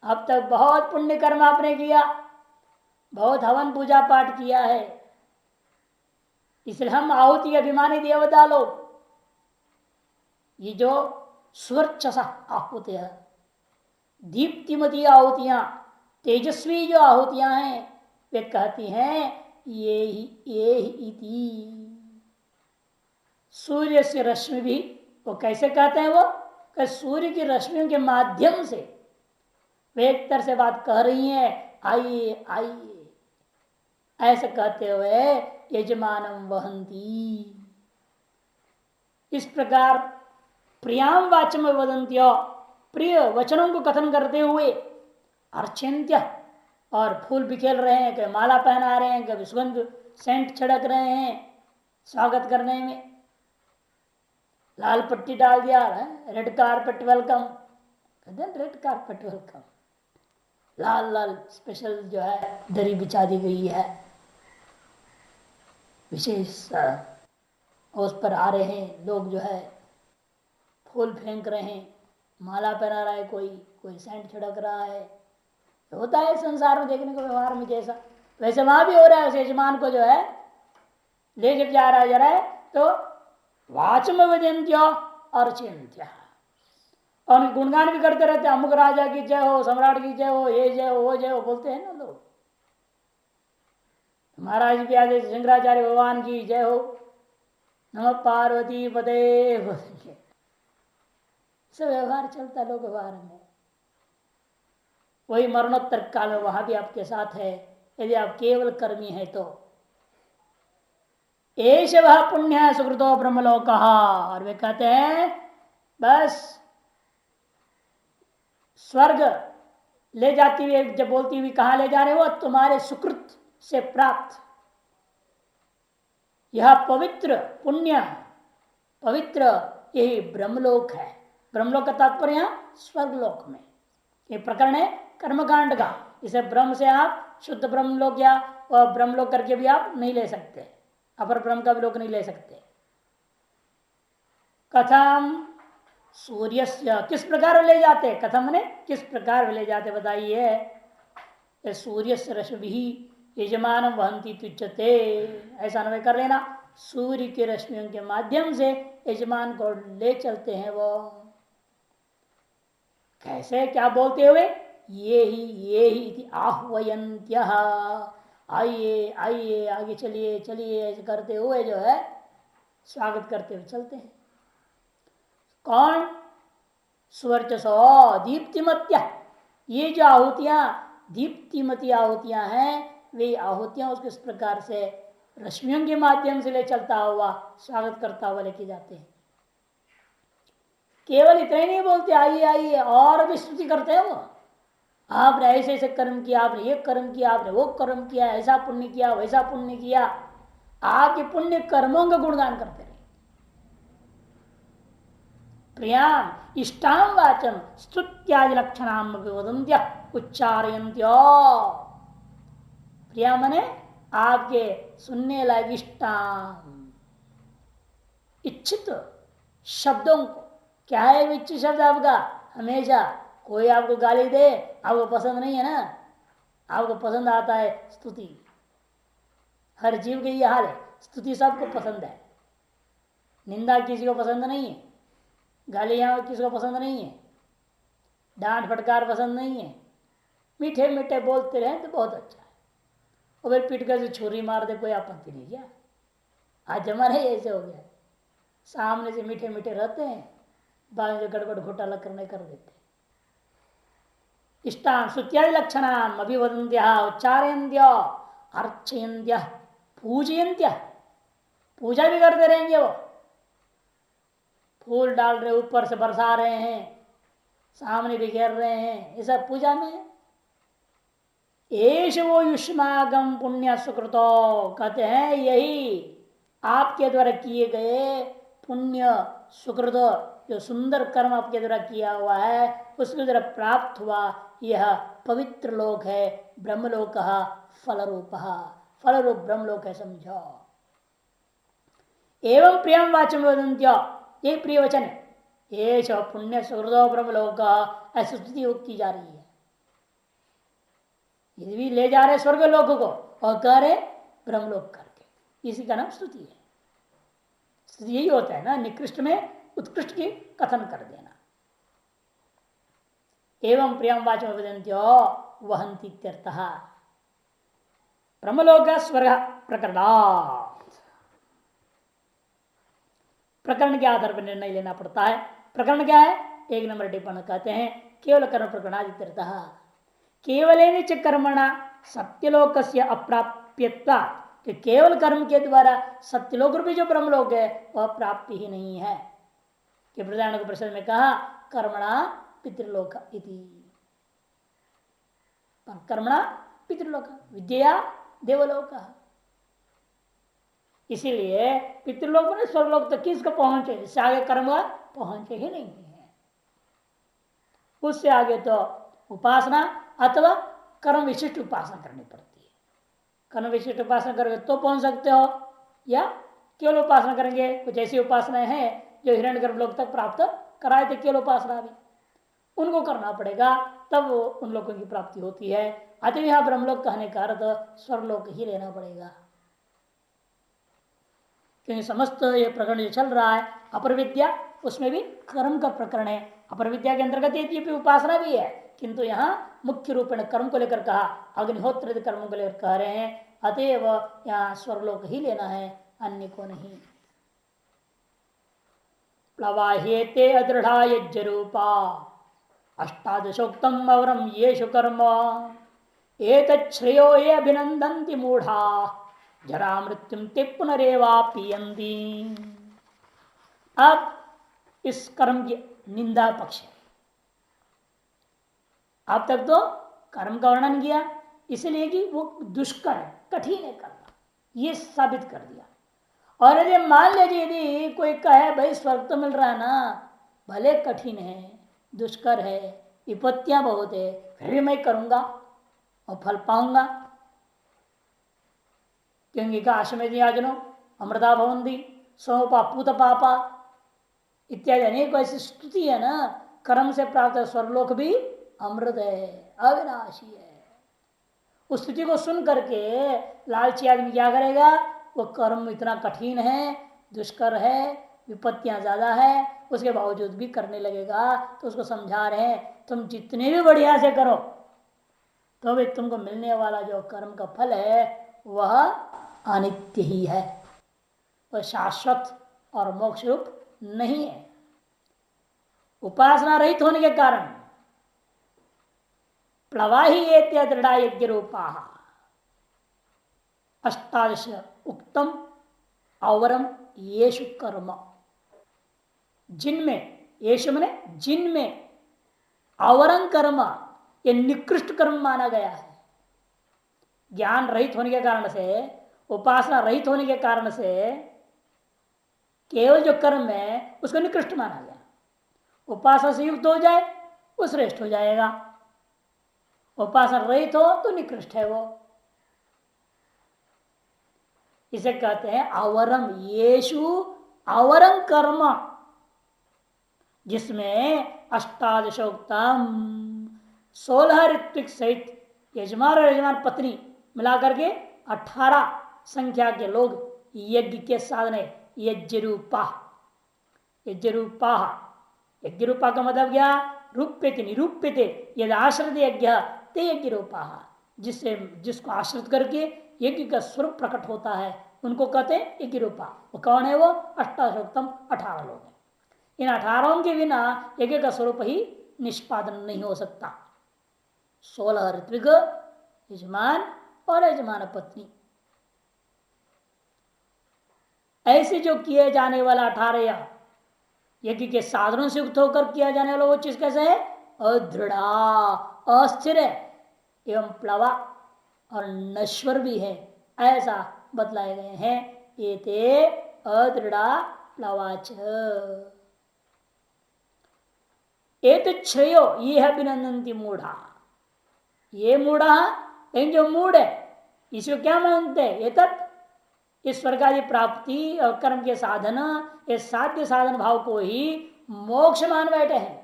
अब तक बहुत पुण्य कर्म आपने किया, बहुत हवन पूजा पाठ किया है, इसलिए हम आहुति अभिमानी देवता लोग, ये जो स्वर्चसा आहुति है, दीप्तिमती आहुतियां, तेजस्वी जो आहुतियां हैं, वे कहती हैं ये ही सूर्य से रश्मि भी, वो कैसे कहते हैं? वो कि सूर्य की रश्मियों के माध्यम से वे एक तरह से बात कह रही हैं, आइए आइए, ऐसे कहते हुए यजमानम वहंती। इस प्रकार प्रियाम वाचम वदंत्य, प्रिय वचनों को कथन करते हुए अर्चन्त्य, और फूल बिखेर रहे हैं, कभी माला पहना रहे हैं, कभी सुगंध सेंट छिड़क रहे हैं स्वागत करने में, लाल पट्टी डाल दिया, red carpet welcome, red carpet welcome, लाल लाल स्पेशल जो है दरी बिछा दी गई है, विशेष उस पर आ रहे हैं लोग, जो है फूल फेंक रहे हैं, माला पहना रहा है, कोई सेंट छिड़क रहा है। होता है संसार में देखने को, व्यवहार में जैसा, वैसे वहां भी हो रहा है। उस यजमान को जो है ले जब जा रहा है तो वाचम वदंत्य और चिंत्य, और गुणगान भी करते रहते, अमुक राजा की जय हो, सम्राट की जय हो, ये जय हो, वो जय हो, बोलते हैं ना लोग। महाराज भी आदेश, शंकराचार्य भगवान की जय हो, नमः पार्वती पदे, सब व्यवहार चलता लोग व्यवहार में। वही मरणोत्तर काल में वहां भी आपके साथ है, यदि आप केवल कर्मी है तो। एष वह पुण्य सुकृतो ब्रह्मलोक, और वे कहते हैं बस स्वर्ग ले जाती हुई, जब बोलती हुई कहां ले जा रहे हो? तुम्हारे सुकृत से प्राप्त यह पवित्र पुण्य, पवित्र यही ब्रह्मलोक है। ब्रह्मलोक का तात्पर्य यहां स्वर्गलोक में, ये प्रकरण है कर्मकांड का। इसे ब्रह्म से आप शुद्ध ब्रह्मलोक या ब्रह्मलोक करके भी आप नहीं ले सकते, अपर ब्रह्म का भी लोक नहीं ले सकते। कथम सूर्य, किस प्रकार ले जाते? कथम ने किस प्रकार ले जाते, बताइए। सूर्य से रश्मि यजमान वहंती तुच्यते, ऐसा अनुभव कर लेना, सूर्य की रश्मियों के माध्यम से यजमान को ले चलते हैं वो। कैसे, क्या बोलते हुए? ये ही इति आह्वयन्त्यः, आइए आइए आगे चलिए चलिए ऐसे करते हुए जो है स्वागत करते हुए चलते हैं। कौन? स्वर्चसो दीप्तिमत्या, ये जो आहुतियां दीप्तिमती आहुतियां हैं, वे आहुतियां उसको इस प्रकार से रश्मियों के माध्यम से ले चलता हुआ स्वागत करता हुआ लेके जाते हैं। केवल इतना ही नहीं बोलते आइए आइए, और भी स्तुति करते हैं वो। आपने ऐसे ऐसे कर्म किया, आपने ये कर्म किया, आपने वो कर्म किया, ऐसा पुण्य किया, वैसा पुण्य किया, आपके पुण्य कर्मों का गुणगान करते रहे। प्रियाम इष्टाम वाचम स्तुत्यादि लक्षणाम वदन्त्य उच्चारयन्त्यो। प्रिया मने आपके सुनने लायक इष्टाम, इच्छित शब्दों को। क्या है इच्छित शब्द आपका? हमेशा कोई आपको गाली दे, आपको पसंद नहीं है ना, आपको पसंद आता है स्तुति। हर जीव के ये हाल है, स्तुति सबको पसंद है, निंदा किसी को पसंद नहीं है, गालियां किसी को पसंद नहीं है, डांट फटकार पसंद नहीं है। मीठे मीठे बोलते रहे तो बहुत अच्छा है, और फिर पीट कर से छुरी मार दे कोई आपत्ति नहीं। क्या आज जमाना ही ऐसे हो गया, सामने से मीठे मीठे रहते हैं, बाद में गड़बड़ घोटाला करने कर देते। इष्टान स्तुत्यादि लक्षणाम अभिवदन्त्य उच्चारयन्त्य अर्चयन्त्य पूजयन्त्य, पूजा भी करते रहेंगे वो। फूल डाल रहे, ऊपर से बरसा रहे हैं, सामने बिखेर रहे हैं, ये सब पूजा में। एष वो युष्मागम पुण्य सुकृतो, कहते हैं यही आपके द्वारा किए गए पुण्य सुकृत, जो सुंदर कर्म आपके द्वारा किया हुआ है उसके द्वारा प्राप्त हुआ यह पवित्र लोक है, ब्रह्मलोक फलरूप, फलरूप ब्रह्मलोक है, समझो। एवं प्रियम वाचम वदन्त्य, ये प्रिय वचन है, ये पुण्य सुहृदो ब्रह्मलोक, ऐसी स्तुति की जा रही है। ये भी ले जा रहे स्वर्ग लोक को और कह रहे ब्रह्मलोक करके, इसी का नाम स्तुति है। स्तुति यही होता है ना, निकृष्ट में उत्कृष्ट की कथन कर देना। एवं प्रियम वाचम वदन्त्यो वहन्ति इत्यर्थः। ब्रह्मलोक स्वर्ग प्रकरणात्, प्रकरण के आधार पर निर्णय लेना पड़ता है। प्रकरण क्या है? 1 नंबर टिप्पणी कहते हैं केवल कर्म प्रकरणादित्यर्थः, केवलेन च कर्मणा सत्यलोकस्य अप्राप्यत्वात्, कि केवल कर्म के द्वारा सत्यलोक रूपी जो ब्रह्मलोक है वह प्राप्ति ही नहीं है। कि बृहदारण्यक उपनिषद में कहा कर्मणा पितृलोक इति, कर्मणा पितृलोक विद्या देवलोक। इसीलिए पितृलोक में स्वर्गलोक तक किसको पहुंचे, इससे आगे कर्म पहुंचे ही नहीं है। उससे आगे तो उपासना अथवा कर्म विशिष्ट उपासना करनी पड़ती है। कर्म विशिष्ट उपासना करोगे तो पहुंच सकते हो, या केवल उपासना करेंगे। कुछ ऐसी उपासनाएं हैं जो हिरण्यगर्भ लोक तक प्राप्त कराए थे, केवल उपासना भी उनको करना पड़ेगा, तब वो उन लोगों की प्राप्ति होती है। अतः यहाँ ब्रह्मलोक कहने का अर्थ स्वर्गलोक ही लेना पड़ेगा, क्योंकि समस्त ये प्रकरण जो चल रहा है अपर विद्या, उसमें भी कर्म का प्रकरण है। अपर विद्या के अंतर्गत ये भी उपासना भी है, किंतु यहाँ मुख्य रूप में कर्म को लेकर कहा, अग्निहोत्र कर्म को लेकर कह रहे हैं। अतएव यहाँ स्वर्गलोक ही लेना है, अन्य को नहीं। प्लवाह्येते अदृढ़ा यज्ञ रूपा अष्टादशोक्तम अवरम येषु कर्म एतत् श्रेयो ये अभिनंदन्ति मूढ़ा जरा मृत्युम ते पुनरेवा पियन्ति। अब इस कर्म की निंदा पक्ष है। अब तक तो कर्म का वर्णन किया इसलिए कि वो दुष्कर है, कठिन है करना, ये साबित कर दिया। और यदि मान लीजिए यदि कोई कहे भाई स्वर्ग तो मिल रहा है ना, भले कठिन है, दुष्कर है, विपत्तियां बहुत है, फिर भी मैं करूंगा और फल पाऊंगा, क्योंकि काश्मीनो अमृता भवंती सोपा पूत पापा इत्यादि अनेक ऐसी स्तुति है ना। कर्म से प्राप्त स्वर्गलोक भी अमृत है, अविनाशी है। उस स्तुति को सुन करके लालची आदमी क्या करेगा, वो कर्म इतना कठिन है, दुष्कर है, विपत्तियां ज्यादा है, उसके बावजूद भी करने लगेगा। तो उसको समझा रहे हैं तुम जितने भी बढ़िया से करो, तो भी तुमको मिलने वाला जो कर्म का फल है वह अनित्य ही है, वह शाश्वत और मोक्ष रूप नहीं है। उपासना रहित होने के कारण प्लवाही ये दृढ़ा यज्ञ रूपा अष्टादश उक्तम अवरम येषु कर्म, जिनमें, येषु मने जिनमें, अवरम कर्म ये निकृष्ट कर्म माना गया है। ज्ञान रहित होने के कारण से, उपासना रहित होने के कारण से केवल जो कर्म है उसको निकृष्ट माना गया। उपासना से युक्त हो जाए वो श्रेष्ठ हो जाएगा, उपासना रहित हो तो निकृष्ट है वो। इसे कहते हैं अवरम, येषु अवरम कर्म, जिसमें अष्टादशोक्तम 16 ऋत्विक सहित यजमान और यजमान पत्नी मिलाकर के 18 संख्या के लोग यज्ञ के साधन है। यज्ञ रूपा, यज्ञ रूपा, यज्ञ रूपा का मतलब क्या? रूप्यते निरूप्यते यद आश्रित यज्ञ ते यज्ञ रूपा, जिससे जिसको आश्रित करके यज्ञ का स्वरूप प्रकट होता है उनको कहते हैं यज्ञ रूपा। वो कौन है? वो अष्टादशोक्तम 18 लोग हैं। इन 18 के बिना यज्ञ का स्वरूप ही निष्पादन नहीं हो सकता। 16 ऋत्विक, यजमान और यजमान पत्नी, ऐसे जो किए जाने वाला 18 यज्ञ के साधनों से युक्त होकर किया जाने वाला वो चीज कैसे है? अदृढ़ा, अस्थिर है एवं प्लवा और नश्वर भी है, ऐसा बतलाए गए हैं। ये ते अदृढ़ा प्लवाच एक क्षयो ये है अभिनंदनती मूढ़ा, ये मूढ़ा, लेकिन जो मूढ़ है इसको क्या मानते हैं? ये तत् इस स्वर्ग आदि प्राप्ति और कर्म के साधन, ये साध्य साधन भाव को ही मोक्ष मान बैठे हैं।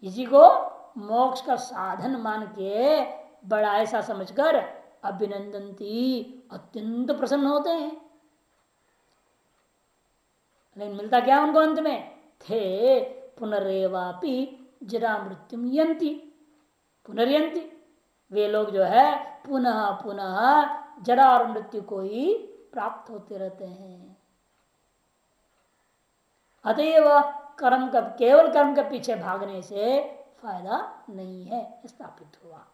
इसी को मोक्ष का साधन मान के बड़ा ऐसा समझकर अभिनंदनती अत्यंत प्रसन्न होते हैं। लेकिन मिलता क्या उनको अंत में? थे पुनरेवापि जरा मृत्युम यंती, पुनर्यंती, वे लोग जो है पुनः पुनः जरा और मृत्यु को ही प्राप्त होते रहते हैं। अतएव कर्म का, केवल कर्म के पीछे भागने से फायदा नहीं है, स्थापित हुआ।